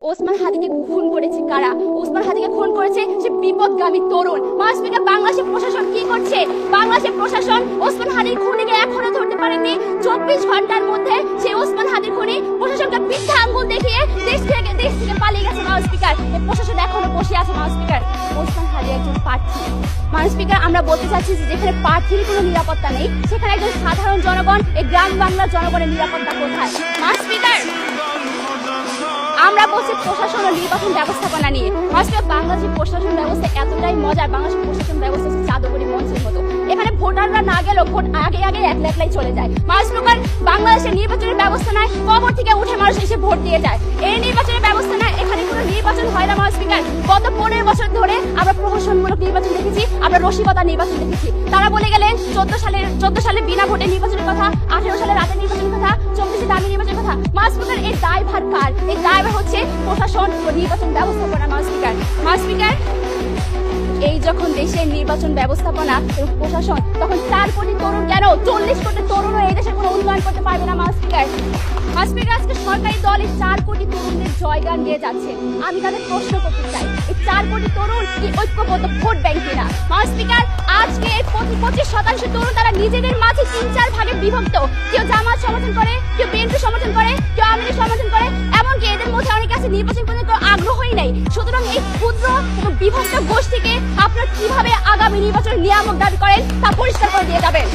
ওসমান হাদিকে খুন করেছে কারা? ওসমান হাদিকে খুন করেছে সে বিপদগামী তরুণ। মাসপিকা বাংলাদেশের প্রশাসন কি করছে? বাংলাদেশের প্রশাসন ওসমান হাদির খুনিকে এখনো ধরতে পারেনি। 24 ঘন্টার মধ্যে সেই ওসমান হাদির খুনি প্রশাসনকে বৃদ্ধা আঙ্গুল দেখিয়ে দেশ থেকে পালিয়ে গেছে। মাসপিকার এই প্রশাসন এখনো বসে আছে। মাসপিকার ওসমান হাদি একজন প্রার্থী। মাসপিকার আমরা বলতে চাচ্ছি যে যেখানে প্রার্থীর কোনো নিরাপত্তা নেই সেখানে একজন সাধারণ জনগণ, এই গ্রাম বাংলার জনগণের নিরাপত্তা কোথায়? মাসপিকার আমরা বলছি প্রশাসন ও নির্বাচন ব্যবস্থাপনা নিয়ে। মাসপিকার বাংলাদেশের প্রশাসন ব্যবস্থা এতটাই মজার, বাংলাদেশের প্রশাসন ব্যবস্থা হচ্ছে জাদুকরি মঞ্চের মতো। এখানে ভোটাররা না গেলেও ভোট আগে একলাই চলে যায়। মাসপিকার বাংলাদেশের নির্বাচনের ব্যবস্থা নাই, কবর থেকে উঠে মানুষ এসে ভোট দিয়ে যায়। এই নির্বাচনের ব্যবস্থা নাই, এখানে কোনো নির্বাচন হয় না। মাসপিকার গত 15 বছর ধরে আমরা প্রহসনমূলক নির্বাচন দেখেছি, আমরা রসিকতা নির্বাচন দেখেছি। তারা বলে গেলেন 14 সালে বিনা ভোটে নির্বাচনের কথা, 18 সালে রাতে নির্বাচনের কথা, 24 দামি নির্বাচনের কথা। মাসপিকার এই দায়ভার কার? এই দায়ভার হচ্ছে প্রশাসন ও নির্বাচন ব্যবস্থাপনা। মাসপিকার এই যখন দেশের নির্বাচন ব্যবস্থাপনা এবং প্রশাসন, তখন 4 কোটি তরুণ কেন 40 কোটি তরুণও এই দেশের কোনো উন্নয়ন করতে পারবে না। মাসপিকার আজকে সরকারি দল এই 4 কোটি তরুণদের জয়গান নিয়ে যাচ্ছে। আমি তাদের প্রশ্ন করতে চাই, এই 4 কোটি তরুণ কি ঐক্যবদ্ধ ভোট ব্যাংক কিনা? মাসপিকার আজকে 25% তরুণ তারা নিজেদের মাঝে 3-4 ভাগে বিভক্ত। কেউ জামাত সমর্থন করে, কেউ বিএনপি সমর্থন করে, কেউ আওয়ামী লীগ সমর্থন করে, এমনকি এদের মধ্যে অনেকে আছে নির্বাচন করতে কোনো আগ্রহই নেই। সুতরাং এই ক্ষুদ্র এবং বিভক্ত গোষ্ঠীকে আপনারা কিভাবে আগামী নির্বাচনের নিয়ামক দাবি করেন তা পরিষ্কার করে দিয়ে যাবেন।